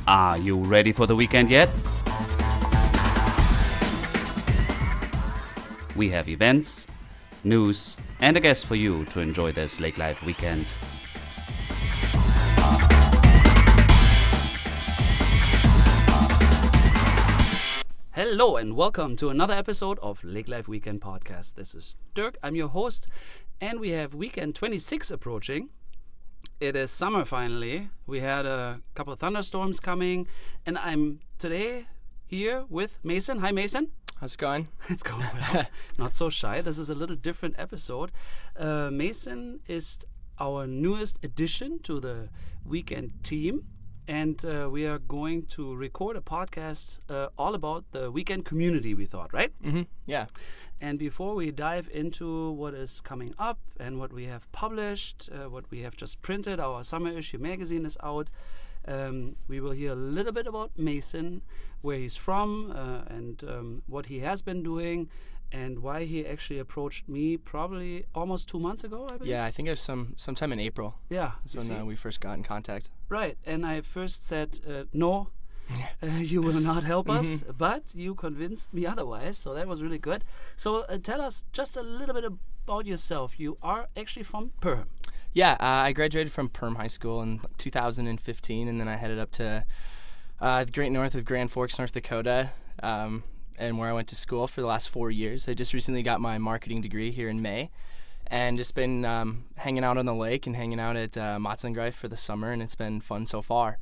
Are you ready for the weekend yet? We have events, news, and a guest for you to enjoy this Lake Life weekend. Hello and welcome to another episode of Lake Life Weekend Podcast. This is Dirk, I'm your host, and we have weekend 26 approaching. It is summer finally. We had a couple of thunderstorms coming, and I'm today here with Mason. Hi, Mason. How's it going? It's going well. Not so shy. This is a little different episode. Mason is our newest addition to the weekend team, and we are going to record a podcast all about the weekend community, we thought, right? Mm-hmm. Yeah. And before we dive into what is coming up and what we have published, what we have just printed, our summer issue magazine is out. We will hear a little bit about Mason, where he's from, and what he has been doing, and why he actually approached me probably almost 2 months ago, I believe. Yeah, I think it was sometime in April. Yeah. That's when we first got in contact. Right. And I first said, no, you will not help us, but you convinced me otherwise, so that was really good. So tell us just a little bit about yourself. You are actually from Perm. Yeah, I graduated from Perm High School in 2015, and then I headed up to the great north of Grand Forks, North Dakota, and where I went to school for the last 4 years. I just recently got my marketing degree here in May, and just been hanging out on the lake and hanging out at Wknd for the summer, and it's been fun so far.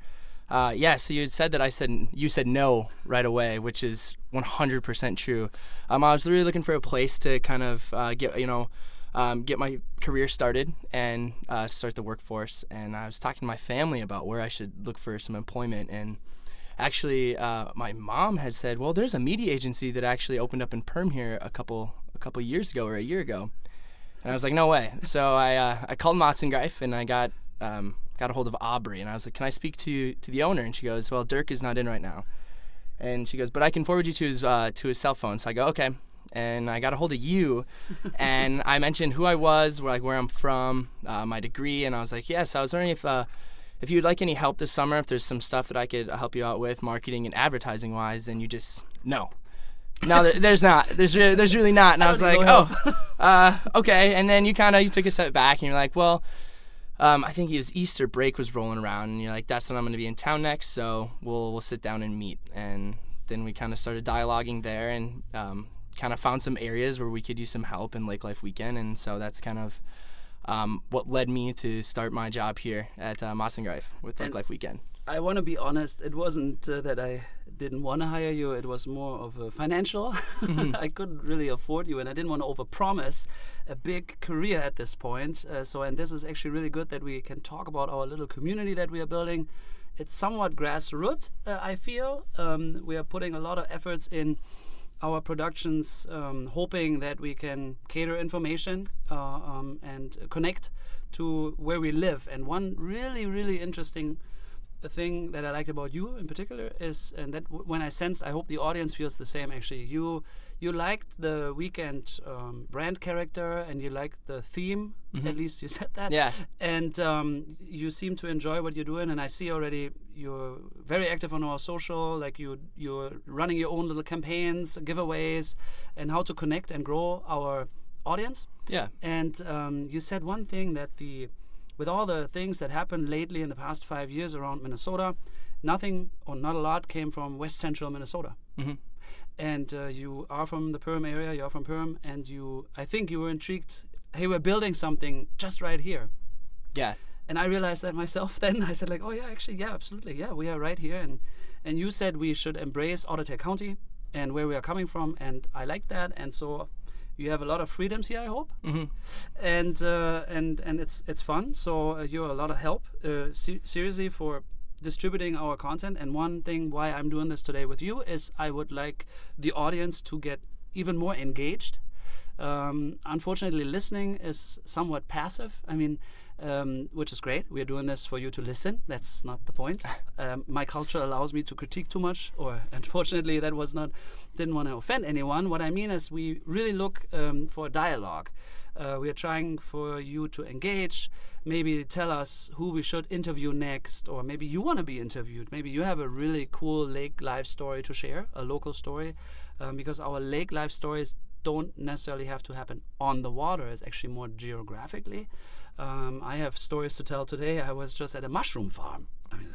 So you had said that you said no right away, which is 100% true. I was really looking for a place to kind of get my career started and start the workforce. And I was talking to my family about where I should look for some employment. And actually, my mom had said, well, there's a media agency that actually opened up in Perm here a couple years ago or a year ago. And I was like, no way. So I called Wknd and I got a hold of Aubrey, and I was like, can I speak to the owner? And she goes, well, Dirk is not in right now. And she goes, but I can forward you to his cell phone. So I go, okay. And I got a hold of you, and I mentioned who I was, where I'm from, my degree, and I was like, yes, I was wondering if you'd like any help this summer, if there's some stuff that I could help you out with, marketing and advertising wise. And you just, no, there's not. There's really not. And I was like, okay. And then you took a step back, and you're like, well, I think it was Easter break was rolling around, and you're like, that's when I'm going to be in town next, so we'll sit down and meet. And then we kind of started dialoguing there, and kind of found some areas where we could use some help in Lake Life Weekend, and so that's kind of what led me to start my job here at Wknd with Lake Life Weekend. I want to be honest, it wasn't that I didn't want to hire you, it was more of a financial. I couldn't really afford you, and I didn't want to overpromise a big career at this point. And this is actually really good that we can talk about our little community that we are building. It's somewhat grassroots, I feel. We are putting a lot of efforts in our productions, hoping that we can cater information and connect to where we live. And one really, really interesting thing that I liked about you in particular is, and that when I sensed, I hope the audience feels the same actually, you liked the weekend brand character, and you liked the theme, at least you said that. Yeah. And you seem to enjoy what you're doing, and I see already you're very active on our social, like you're running your own little campaigns, giveaways, and how to connect and grow our audience. Yeah. And you said one thing that with all the things that happened lately in the past 5 years around Minnesota, nothing or not a lot came from West Central Minnesota. And you are from the Perm area, you are from Perm, and I think you were intrigued, hey, we're building something just right here. Yeah. And I realized that myself then. I said like, oh yeah, actually, yeah, absolutely. Yeah, we are right here. And you said we should embrace Otter Tail County and where we are coming from, and I like that. And so you have a lot of freedoms here, I hope, and it's fun. So you're a lot of help, seriously, for distributing our content. And one thing why I'm doing this today with you is I would like the audience to get even more engaged. Unfortunately, listening is somewhat passive. I mean, which is great. We're doing this for you to listen. That's not the point. My culture allows me to critique too much, or unfortunately, that was not. Didn't want to offend anyone. What I mean is, we really look for a dialogue. We are trying for you to engage. Maybe tell us who we should interview next, or maybe you want to be interviewed. Maybe you have a really cool lake life story to share, a local story, because our lake life stories don't necessarily have to happen on the water. It's actually more geographically. I have stories to tell today. I was just at a mushroom farm. I mean,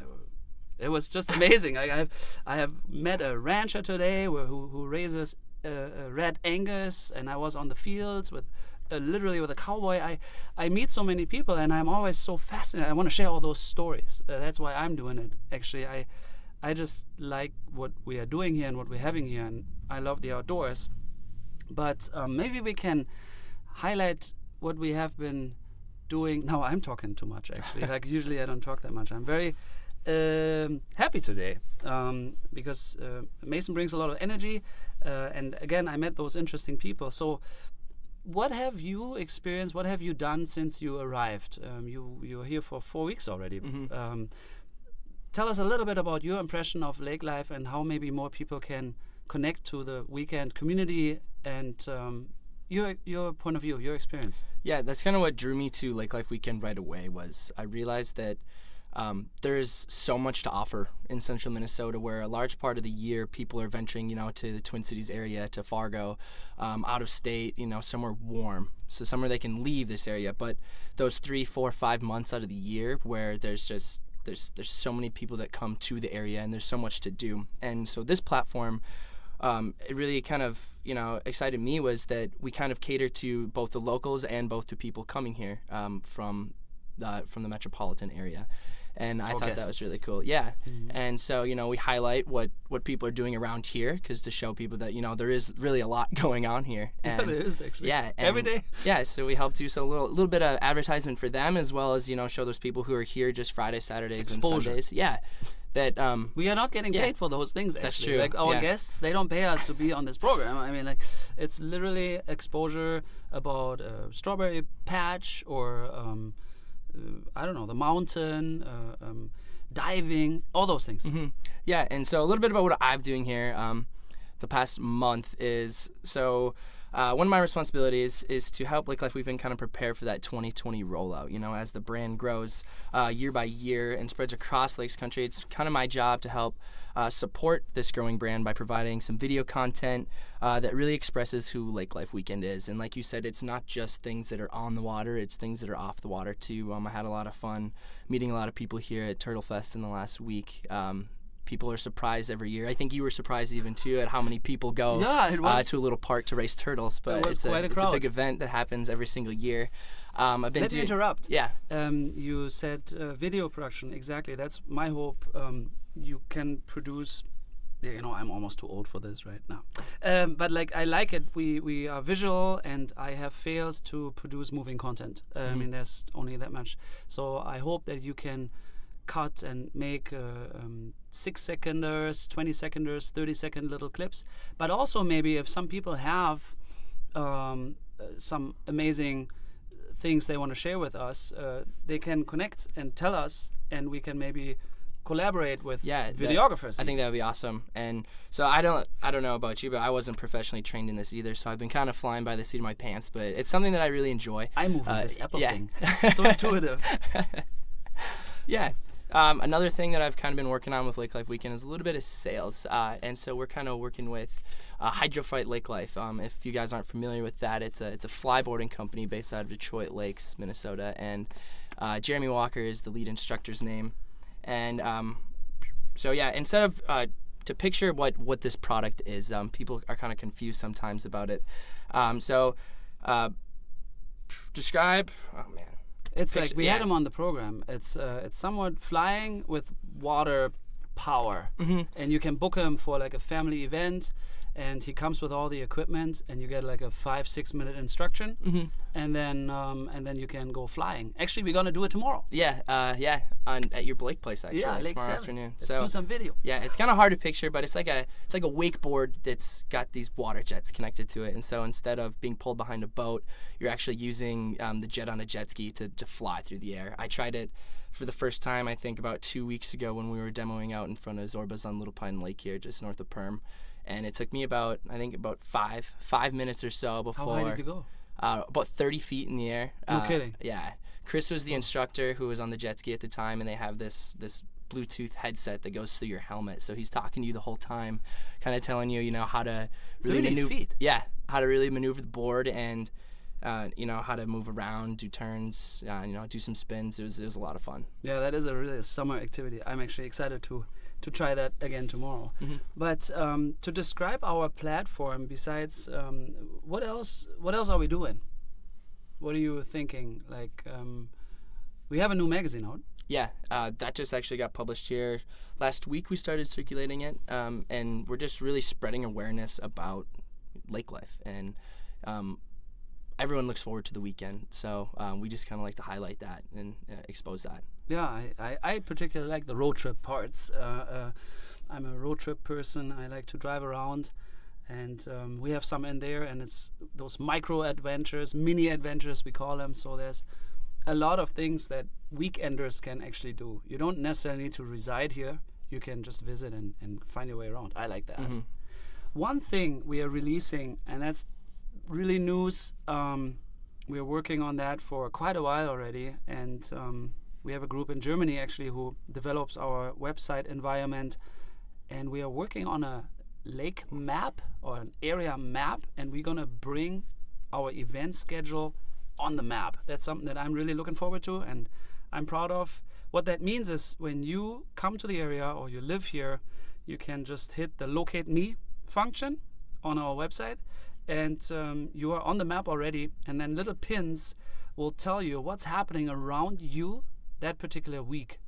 it was just amazing. I have met a rancher today who raises red Angus, and I was on the fields with literally with a cowboy. I meet so many people, and I'm always so fascinated. I want to share all those stories. That's why I'm doing it. Actually, I just like what we are doing here and what we're having here, and I love the outdoors. But maybe we can highlight what we have been doing. No, I'm talking too much, actually. Like, usually I don't talk that much. I'm very happy today because Mason brings a lot of energy. And again, I met those interesting people. So what have you experienced? What have you done since you arrived? You were here for 4 weeks already. Mm-hmm. Tell us a little bit about your impression of lake life and how maybe more people can connect to the Wknd community and your point of view, your experience. Yeah, that's kind of what drew me to Lake Life Weekend right away. Was I realized that there's so much to offer in central Minnesota, where a large part of the year people are venturing, to the Twin Cities area, to Fargo, out of state, somewhere warm. So somewhere they can leave this area. But those 3, 4, 5 months out of the year where there's so many people that come to the area and there's so much to do. And so this platform, it really kind of, excited me, was that we kind of cater to both the locals and both to people coming here from the metropolitan area. And I thought that was really cool. Yeah. Mm-hmm. And so, we highlight what people are doing around here, because to show people that, there is really a lot going on here. And yeah, there is, actually. Yeah. Every day. Yeah. So we help do a little bit of advertisement for them, as well as, show those people who are here just Fridays, Saturdays, Exposure. and Sundays. Yeah. That we are not getting paid for those things, actually. That's true. Like, our guests, they don't pay us to be on this program. I mean, like, it's literally exposure about a strawberry patch or I don't know, the mountain, diving, all those things. Mm-hmm. Yeah, and so a little bit about what I'm doing here the past month is, one of my responsibilities is to help Lake Life Weekend kind of prepare for that 2020 rollout. As the brand grows year by year and spreads across Lakes Country, it's kind of my job to help support this growing brand by providing some video content that really expresses who Lake Life Weekend is. And like you said, it's not just things that are on the water, it's things that are off the water too. I had a lot of fun meeting a lot of people here at Turtle Fest in the last week. People are surprised every year. I think you were surprised even too at how many people go to a little park to race turtles. But it's a big event that happens every single year. Let me interrupt. Yeah. You said video production. Exactly. That's my hope. You can produce. I'm almost too old for this right now. But I like it. We are visual, and I have failed to produce moving content. I mean, there's only that much. So I hope that you can cut and make 6-seconders, 20-seconders, 30-second little clips. But also maybe if some people have some amazing things they want to share with us, they can connect and tell us, and we can maybe collaborate with videographers. I think that would be awesome. And so I don't know about you, but I wasn't professionally trained in this either, so I've been kind of flying by the seat of my pants, but it's something that I really enjoy. I move with this Apple thing. So intuitive. Yeah. Another thing that I've kind of been working on with Lake Life Weekend is a little bit of sales. And so we're kind of working with Hydrofight Lake Life. If you guys aren't familiar with that, it's a flyboarding company based out of Detroit Lakes, Minnesota. And Jeremy Walker is the lead instructor's name. And instead of to picture what this product is, people are kind of confused sometimes about it. Describe. Oh man. It's like we had him on the program. It's somewhat flying with water power, mm-hmm. and you can book him for like a family event, and he comes with all the equipment, and you get like a 5-6 minute instruction, and then you can go flying. Actually, we're gonna do it tomorrow. Yeah, at your Blake place actually. Yeah, Lake tomorrow 7. afternoon. Let's do some video. Yeah, it's kind of hard to picture, but it's like a wakeboard that's got these water jets connected to it, and so instead of being pulled behind a boat, you're actually using the jet on a jet ski to fly through the air. I tried it for the first time, I think, about 2 weeks ago when we were demoing out in front of Zorba's on Little Pine Lake here, just north of Perm, and it took me about 5 minutes or so before. How high did you go? About 30 feet in the air. No kidding. Yeah. Chris was the instructor who was on the jet ski at the time, and they have this Bluetooth headset that goes through your helmet. So he's talking to you the whole time, kind of telling you, how to really 30 feet? Yeah, how to really maneuver the board and, how to move around, do turns, do some spins. It was a lot of fun. Yeah, that is a summer activity. I'm actually excited to try that again tomorrow. But to describe our platform, besides what else are we doing? What are you thinking? Like, we have a new magazine out. Yeah, that just actually got published here last week. We started circulating it, and we're just really spreading awareness about lake life, and everyone looks forward to the weekend. So we just kind of like to highlight that and expose that. Yeah, I particularly like the road trip parts. I'm a road trip person. I like to drive around, and we have some in there, and it's those micro adventures, mini adventures we call them. So there's a lot of things that weekenders can actually do. You don't necessarily need to reside here. You can just visit and find your way around. I like that. One thing we are releasing, and that's really news. We are working on that for quite a while already, and we have a group in Germany actually who develops our website environment, and we are working on a lake map or an area map, and we're gonna bring our event schedule on the map. That's something that I'm really looking forward to, and I'm proud of. What that means is when you come to the area or you live here, you can just hit the locate me function on our website, and you are on the map already, and then little pins will tell you what's happening around you that particular week.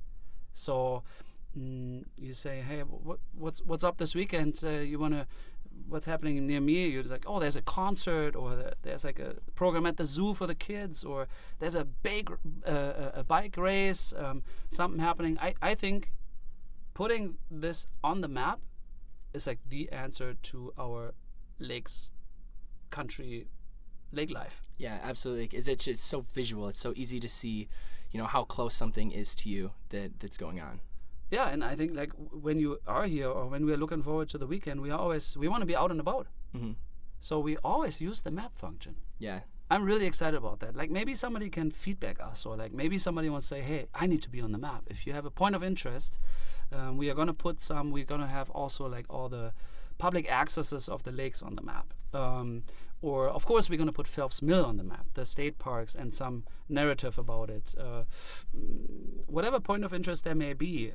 So you say, hey, what's up this weekend? What's happening near me? You're like, oh, there's a concert, or there's like a program at the zoo for the kids, or there's a bike race, something happening. I think putting this on the map is like the answer to our lakes, country, lake life. Yeah, absolutely. It's just so visual. It's so easy to see, how close something is to you that's going on. Yeah, and I think like when you are here or when we are looking forward to the weekend, we want to be out and about. So we always use the map function. Yeah. I'm really excited about that. Like maybe somebody can feedback us, or like maybe somebody wants to say, hey, I need to be on the map. If you have a point of interest, we are going to put some, we're going to have also like all the public accesses of the lakes on the map. Or of course we're going to put Phelps Mill on the map, the state parks, and some narrative about it. Whatever point of interest there may be,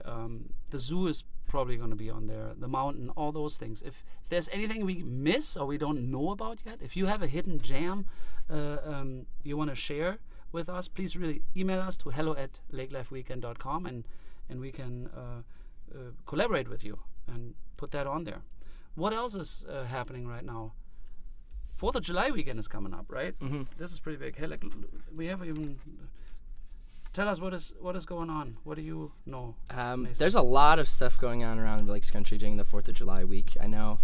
the zoo is probably going to be on there, the mountain, all those things. If there's anything we miss or we don't know about yet, if you have a hidden gem you want to share with us, please really email us to hello@lakelifeweekend.com, and we can collaborate with you and put that on there. What else is happening right now? 4th of July weekend is coming up, right? This is pretty big. Hey, like, we haven't even... Tell us what is going on. What do you know? There's a lot of stuff going on around the Lakes Country during the 4th of July week. I know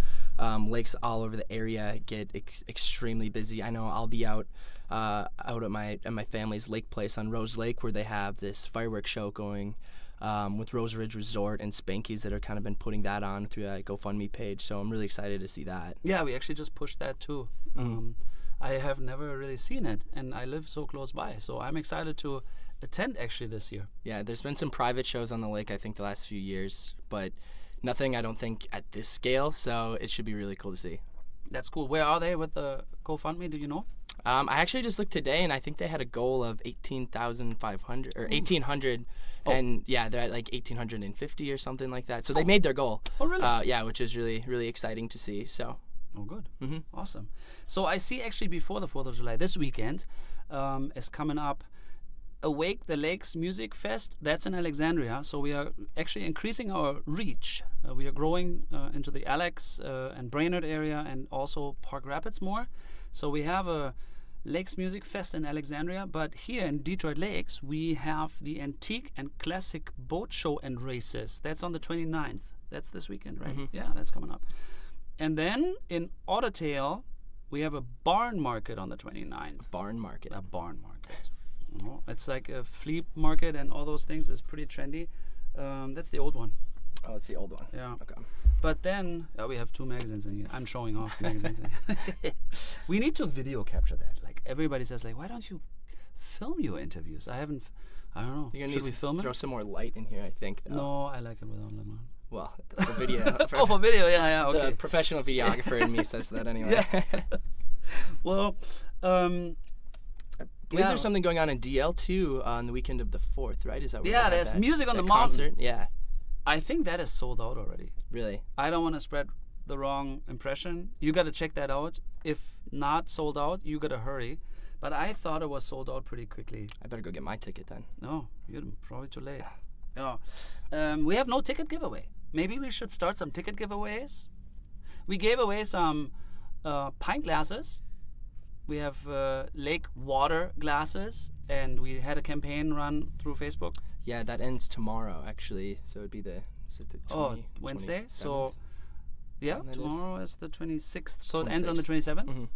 lakes all over the area get extremely busy. I know I'll be out at my family's lake place on Rose Lake, where they have this fireworks show going with Rose Ridge Resort and Spanky's that are kind of been putting that on through that GoFundMe page. So I'm really excited to see that. Yeah, we actually just pushed that too. I have never really seen it, and I live so close by. So I'm excited to attend actually this year. Yeah, there's been some private shows on the lake, I think, the last few years, but nothing, I don't think, at this scale. So it should be really cool to see. That's cool. Where are they with the GoFundMe? Do you know? I actually just looked today, and I think they had a goal of 18,500 or 1,800. Oh. And yeah, they're at like 1,850 or something like that. So they made their goal. Oh, really? Yeah, which is really, really exciting to see. So. Oh, good. Awesome. So I see actually before the 4th of July, this weekend is coming up Awake the Lakes Music Fest. That's in Alexandria. So we are actually increasing our reach. We are growing into the Alex and Brainerd area and also Park Rapids more. So we have a Lakes Music Fest in Alexandria, but here in Detroit Lakes we have the Antique and Classic Boat Show and Races. That's on the 29th. That's this weekend, right? Mm-hmm. Yeah, that's coming up. And then in Ottertail we have a barn market on the 29th. Barn market. A barn market. Oh, it's like a flea market and all those things. It's pretty trendy. That's the old one. Oh, it's the old one. Yeah. Okay. But then we have 2 magazines in here. I'm showing off magazines in here. We need to video capture that. Like everybody says, like, why don't you film your interviews? I don't know. You're gonna Should need we film to throw it? some more light in here, I think. Though. No, I like it without limit. Well, for video. Oh, for video, yeah, okay. The professional videographer in me says that anyway. Yeah. Well, I believe there's something going on in DL too on the weekend of the 4th, right? Is that where there's music on the concert? mountain. Yeah. I think that is sold out already. Really? I don't want to spread the wrong impression. You got to check that out. If not sold out, you got to hurry. But I thought it was sold out pretty quickly. I better go get my ticket then. No, you're probably too late. Oh. We have no ticket giveaway. Maybe we should start some ticket giveaways. We gave away some pint glasses. We have lake water glasses, and we had a campaign run through Facebook. Yeah, that ends tomorrow actually. So it'd be the Wednesday. 27th? So yeah, Something that tomorrow is the 26th. So 26th. it ends on the 27th. Mhm.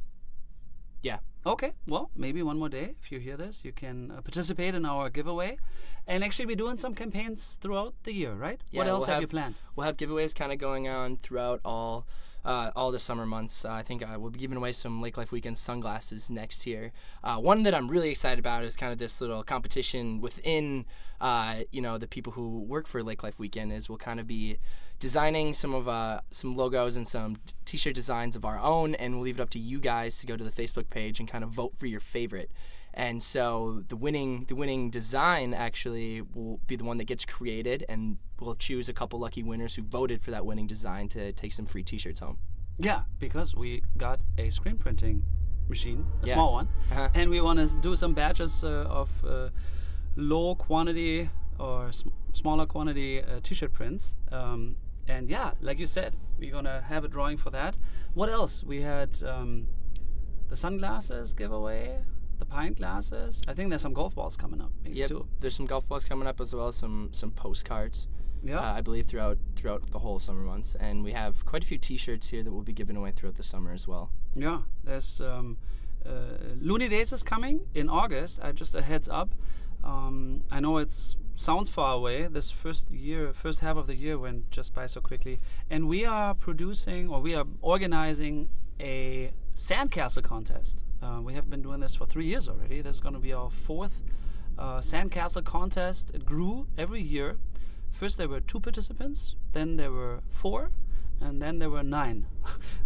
Yeah. Okay, well, maybe one more day. If you hear this, you can participate in our giveaway. And actually, we're doing some campaigns throughout the year, right? Yeah, what else we'll have you planned? We'll have giveaways kind of going on throughout all the summer months. I think we'll be giving away some Lake Life Weekend sunglasses next year. One that I'm really excited about is kind of this little competition within, the people who work for Lake Life Weekend. Is we'll kind of be designing some logos and some t-shirt designs of our own, and we'll leave it up to you guys to go to the Facebook page and kind of vote for your favorite. And so the winning design actually will be the one that gets created, and we'll choose a couple lucky winners who voted for that winning design to take some free t-shirts home. Yeah, because we got a screen printing machine, a small one, Uh-huh. and we want to do some batches of low quantity or smaller quantity t-shirt prints. And yeah, like you said, we're going to have a drawing for that. What else? We had the sunglasses giveaway, the pint glasses. I think there's some golf balls coming up maybe too. There's some golf balls coming up as well as some postcards. Yeah. I believe throughout the whole summer months, and we have quite a few T-shirts here that we'll be giving away throughout the summer as well. Yeah, there's Looney Days is coming in August. Just a heads up. I know it sounds far away. This first half of the year went just by so quickly, and we are organizing a sandcastle contest. We have been doing this for 3 years already. This is going to be our 4th sandcastle contest. It grew every year. First there were 2 participants, then there were 4, and then there were 9.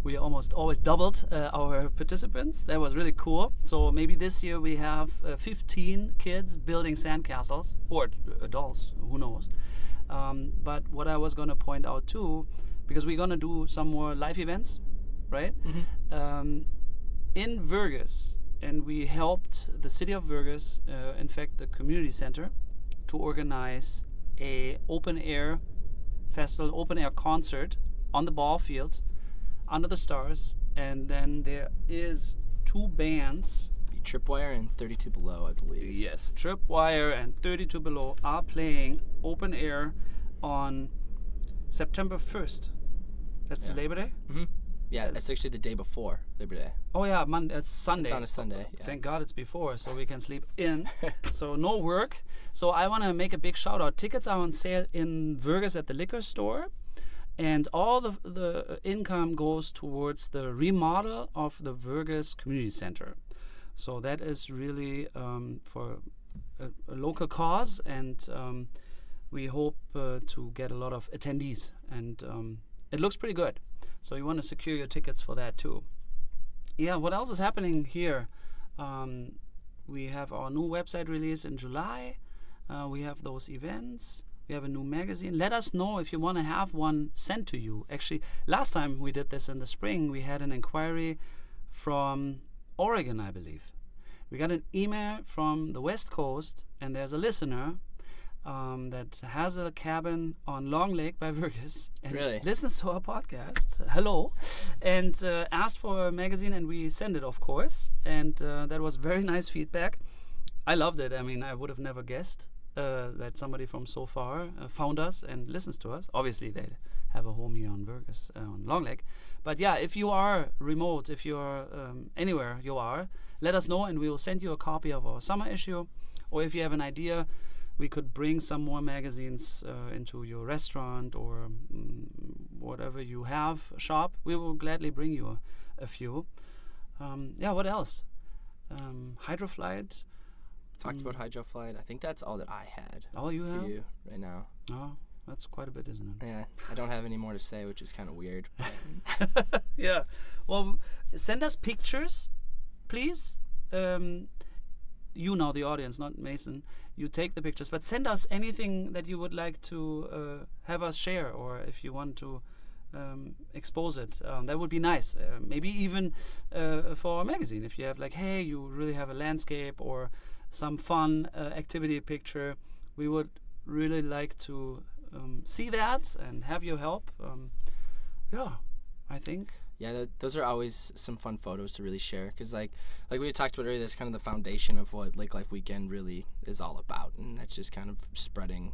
We almost always doubled our participants. That was really cool. So maybe this year we have 15 kids building sandcastles, or adults, who knows. But what I was going to point out too, because we're going to do some more live events, right? Mm-hmm. In Vergus, and we helped the city of Vergus, in fact the community center, to organize a open air festival, open air concert on the ball field under the stars. And then there is 2 bands, Tripwire and 32 Below, I believe. yes, Tripwire and 32 Below, are playing open air on September 1st. That's Yeah. Labor Day. Mm-hmm. Yeah, Yes. it's actually the day before Labor Day. Oh yeah, it's Sunday. It's on a Sunday. Yeah. Thank God it's before, so we can sleep in. So no work. So I want to make a big shout out. Tickets are on sale in Vergus at the liquor store, and all the income goes towards the remodel of the Vergus Community Center. So that is really for a local cause, and we hope to get a lot of attendees, and it looks pretty good. So you want to secure your tickets for that too. Yeah, what else is happening here? We have our new website release in July. We have those events. We have a new magazine. Let us know if you want to have one sent to you. Actually, last time we did this in the spring, we had an inquiry from Oregon, I believe. We got an email from the West Coast, and there's a listener that has a cabin on Long Lake by Vergus and Really? listens to our podcast. Hello. And asked for a magazine, and we sent it, of course. And that was very nice feedback. I loved it. I mean, I would have never guessed that somebody from so far found us and listens to us. Obviously, they have a home here on Vergus, on Long Lake. But yeah, if you are remote, if you're anywhere you are, let us know, and we will send you a copy of our summer issue. Or if you have an idea, we could bring some more magazines into your restaurant or whatever you have shop. We will gladly bring you a few. Yeah, what else? Hydroflight. Talked about Hydroflight. I think that's all that I had. All you for have? you right now. Oh, that's quite a bit, isn't it? Yeah, I don't have any more to say, which is kind of weird. Yeah. Well, send us pictures, please. You know the audience, not Mason. You take the pictures, but send us anything that you would like to have us share, or if you want to expose it. That would be nice. Maybe even for a magazine, if you have like, hey, you really have a landscape or some fun activity picture, we would really like to see that and have your help. Yeah, I think. Yeah, those are always some fun photos to really share, because like we talked about earlier, that's kind of the foundation of what Lake Life Weekend really is all about, and that's just kind of spreading,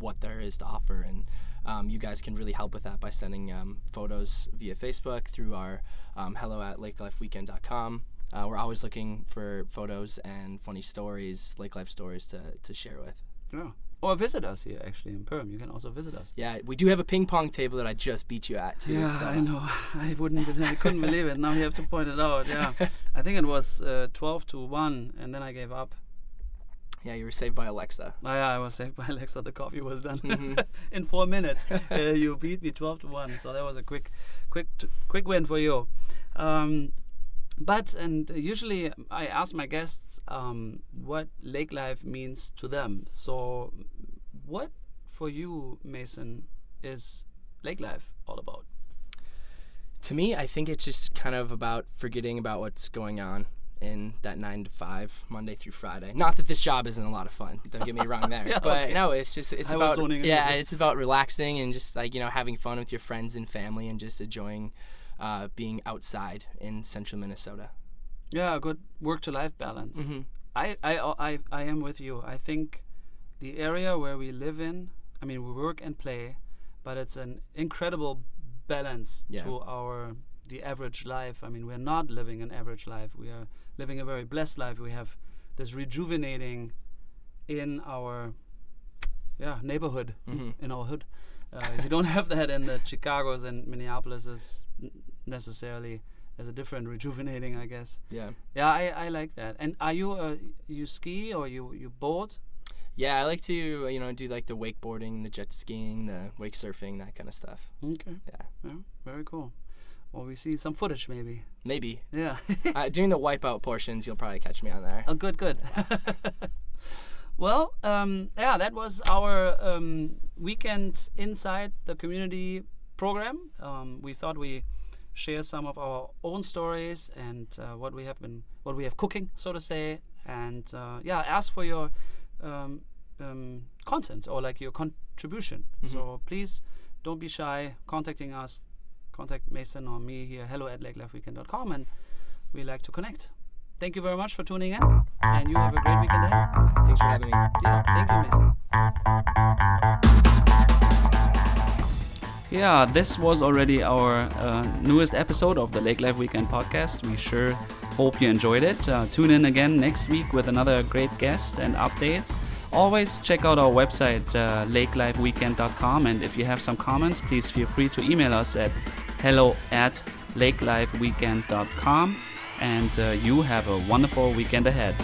what there is to offer, and you guys can really help with that by sending photos via Facebook through our hello@lakelifeweekend.com. We're always looking for photos and funny stories, Lake Life stories to share with. Yeah. Or visit us here, actually, in Perm. You can also visit us. Yeah, we do have a ping pong table that I just beat you at, too. Yeah, so. I know. I couldn't believe it. Now you have to point it out. Yeah, I think it was 12-1, and then I gave up. Yeah, you were saved by Alexa. Oh, yeah, I was saved by Alexa. The coffee was done in 4 minutes. You beat me 12-1, so that was a quick win for you. But usually I ask my guests what lake life means to them. So, what for you, Mason, is lake life all about? To me, I think it's just kind of about forgetting about what's going on in that 9 to 5, Monday through Friday. Not that this job isn't a lot of fun. Don't get me wrong there. Yeah, but okay. no, it's about it's about relaxing and just having fun with your friends and family and just enjoying being outside in central Minnesota. Yeah, a good work-to-life balance. Mm-hmm. I am with you. I think the area where we live in, I mean, we work and play, but it's an incredible balance to the average life. I mean, we're not living an average life. We are living a very blessed life. We have this rejuvenating in our neighborhood, in our hood. You don't have that in the Chicagos and Minneapolises necessarily. There's a different rejuvenating, I guess. Yeah. Yeah, I like that. And are you you ski or you board? Yeah, I like to do like the wakeboarding, the jet skiing, the wake surfing, that kind of stuff. Okay. Yeah, very cool. Well, we see some footage maybe. Maybe. Yeah. During the wipeout portions, you'll probably catch me on there. Oh, good. Well, that was our weekend inside the community program. We thought we share some of our own stories and what we have cooking, so to say, and ask for your content or like your contribution. So please don't be shy contacting us. Contact Mason or me here, hello@lakelifeweekend.com, and we like to connect. Thank you very much for tuning in, and you have a great weekend ahead. Thanks for having me. Yeah, thank you, Mason. Yeah, this was already our newest episode of the Lake Life Weekend podcast. We sure hope you enjoyed it. Tune in again next week with another great guest and updates. Always check out our website, lakelifeweekend.com, and if you have some comments, please feel free to email us at hello@lakelifeweekend.com, and you have a wonderful weekend ahead.